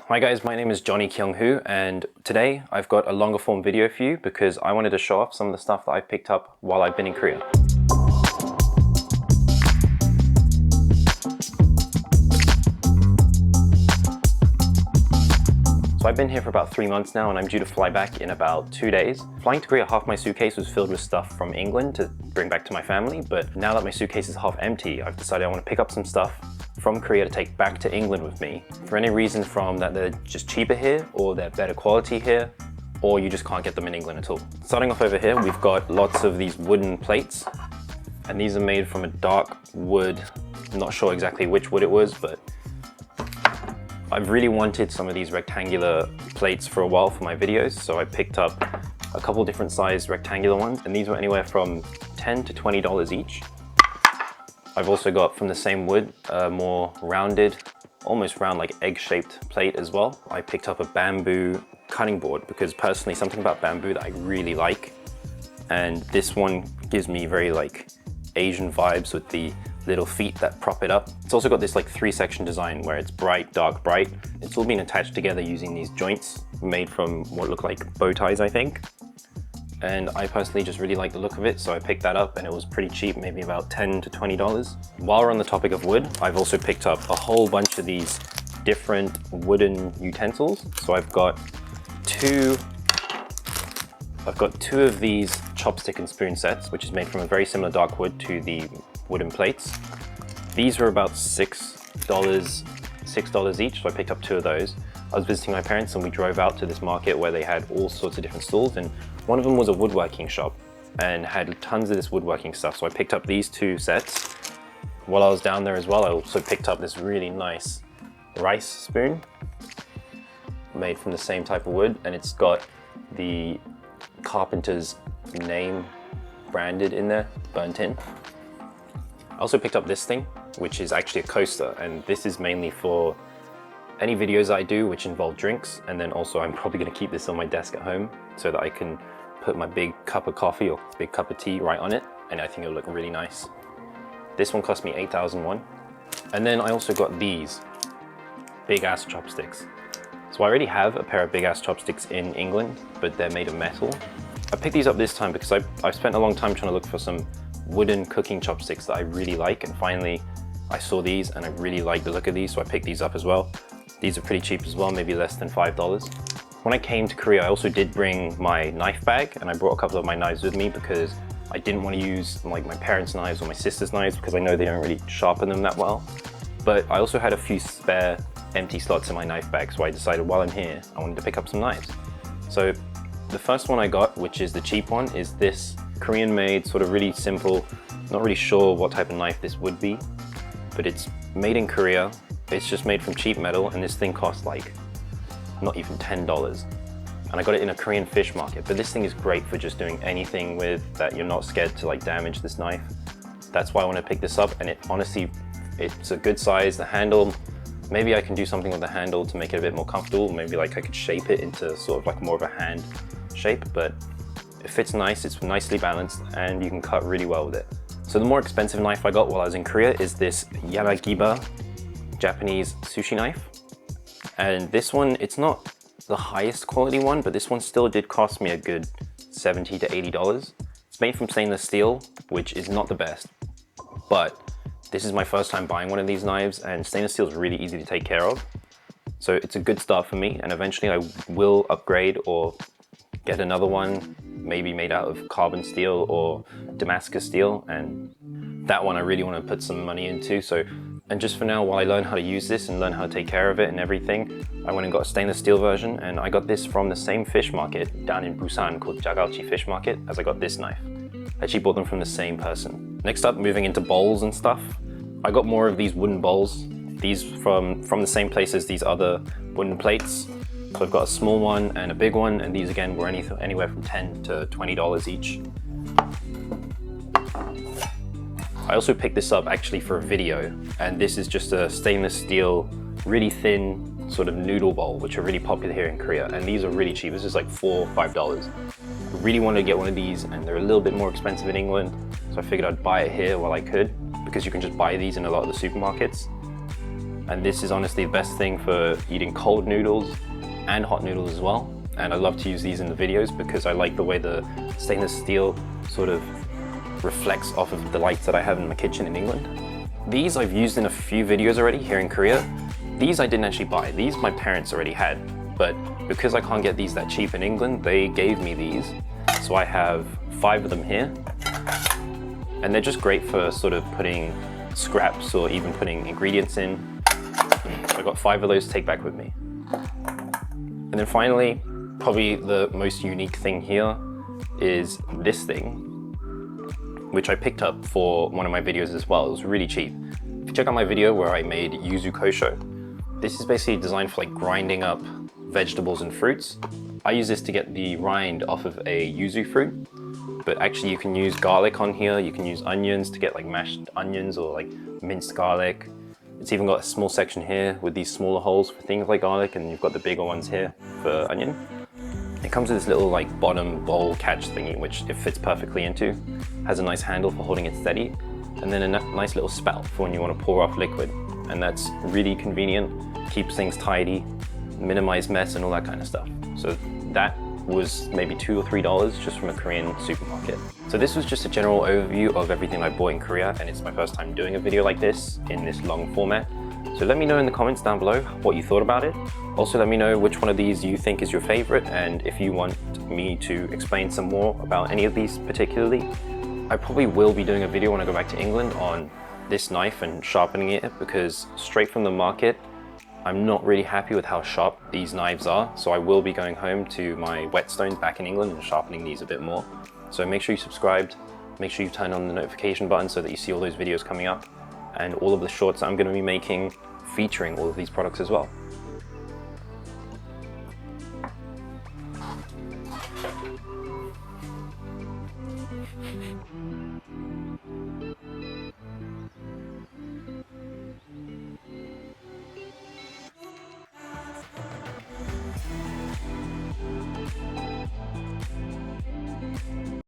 Hi guys, my name is Johnny.kyunghwo and today I've got a longer form video for you because I wanted to show off some of the stuff that I've picked up while I've been in Korea. So I've been here for about 3 months now and I'm due to fly back in about 2 days. Flying to Korea, half my suitcase was filled with stuff from England to bring back to my family, but now that my suitcase is half empty, I've decided I want to pick up some stuff from Korea to take back to England with me. For any reason from that they're just cheaper here, or they're better quality here, or you just can't get them in England at all. Starting off over here, we've got lots of these wooden plates, and these are made from a dark wood. I'm not sure exactly which wood it was, but I've really wanted some of these rectangular plates for a while for my videos, so I picked up a couple different size rectangular ones, and these were anywhere from $10 to $20 each. I've also got from the same wood a more rounded, almost round like egg-shaped plate as well. I picked up a bamboo cutting board because personally something about bamboo that I really like, and this one gives me very like Asian vibes with the little feet that prop it up. It's also got this like 3-section design where it's bright, dark, bright. It's all been attached together using these joints made from what look like bow ties, I think. And I personally just really like the look of it, so I picked that up and it was pretty cheap, maybe about $10 to $20. While we're on the topic of wood, I've also picked up a whole bunch of these different wooden utensils. So I've got two of these chopstick and spoon sets, which is made from a very similar dark wood to the wooden plates. These were about $6 each, so I picked up 2 of those. I was visiting my parents and we drove out to this market where they had all sorts of different stalls, and one of them was a woodworking shop and had tons of this woodworking stuff. So I picked up these 2 sets. While I was down there as well, I also picked up this really nice rice spoon made from the same type of wood, and it's got the carpenter's name branded in there, burnt in. I also picked up this thing, which is actually a coaster, and this is mainly for any videos I do which involve drinks, and then also I'm probably going to keep this on my desk at home so that I can put my big cup of coffee or big cup of tea right on it, and I think it'll look really nice. This one cost me 8,000 won. And then I also got these big ass chopsticks. So I already have a pair of big ass chopsticks in England, but they're made of metal. I picked these up this time because I've spent a long time trying to look for some wooden cooking chopsticks that I really like, and finally I saw these and I really like the look of these, so I picked these up as well. These are pretty cheap as well, maybe less than $5. When I came to Korea, I also did bring my knife bag, and I brought a couple of my knives with me because I didn't want to use like my parents' knives or my sister's knives because I know they don't really sharpen them that well. But I also had a few spare empty slots in my knife bag, so I decided while I'm here, I wanted to pick up some knives. So the first one I got, which is the cheap one, is this Korean made, sort of really simple, not really sure what type of knife this would be, but it's made in Korea. It's just made from cheap metal, and this thing cost like not even $10. And I got it in a Korean fish market, but this thing is great for just doing anything with that you're not scared to like damage this knife. That's why I want to pick this up, and it honestly, it's a good size. The handle, maybe I can do something with the handle to make it a bit more comfortable. Maybe like I could shape it into sort of like more of a hand shape, but it fits nice, it's nicely balanced, and you can cut really well with it. So the more expensive knife I got while I was in Korea is this Yamagiba Japanese sushi knife. And this one, it's not the highest quality one, but this one still did cost me a good $70 to $80. It's made from stainless steel, which is not the best, but this is my first time buying one of these knives, and stainless steel is really easy to take care of. So it's a good start for me, and eventually I will upgrade or get another one, maybe made out of carbon steel or Damascus steel, and that one I really want to put some money into. And just for now, while I learn how to use this and learn how to take care of it and everything, I went and got a stainless steel version, and I got this from the same fish market down in Busan called Jagalchi Fish Market as I got this knife. I actually bought them from the same person. Next up, moving into bowls and stuff, I got more of these wooden bowls. These from the same place as these other wooden plates. So I've got a small one and a big one, and these again were anywhere from $10 to $20 each. I also picked this up actually for a video, and this is just a stainless steel, really thin sort of noodle bowl, which are really popular here in Korea, and these are really cheap. This is like $4 or $5. I really wanted to get one of these, and they're a little bit more expensive in England, so I figured I'd buy it here while I could, because you can just buy these in a lot of the supermarkets. And this is honestly the best thing for eating cold noodles and hot noodles as well. And I love to use these in the videos because I like the way the stainless steel sort of reflects off of the lights that I have in my kitchen in England. These I've used in a few videos already here in Korea. These I didn't actually buy. These my parents already had, but because I can't get these that cheap in England, they gave me these. So I have 5 of them here. And they're just great for sort of putting scraps or even putting ingredients in. So I got 5 of those to take back with me. And then finally, probably the most unique thing here is this thing, which I picked up for one of my videos as well. It was really cheap. If you check out my video where I made yuzu kosho, this is basically designed for like grinding up vegetables and fruits. I use this to get the rind off of a yuzu fruit, but actually you can use garlic on here. You can use onions to get like mashed onions or like minced garlic. It's even got a small section here with these smaller holes for things like garlic, and you've got the bigger ones here for onion. It comes with this little like bottom bowl catch thingy, which it fits perfectly into. Has a nice handle for holding it steady, and then a nice little spout for when you want to pour off liquid. And that's really convenient, keeps things tidy, minimize mess and all that kind of stuff. So that was maybe $2 or $3 just from a Korean supermarket. So this was just a general overview of everything I bought in Korea, and it's my first time doing a video like this in this long format. So let me know in the comments down below what you thought about it. Also let me know which one of these you think is your favorite, and if you want me to explain some more about any of these particularly. I probably will be doing a video when I go back to England on this knife and sharpening it, because straight from the market, I'm not really happy with how sharp these knives are. So I will be going home to my whetstones back in England and sharpening these a bit more. So make sure you subscribed, make sure you turn on the notification button so that you see all those videos coming up, and all of the shorts I'm going to be making featuring all of these products as well.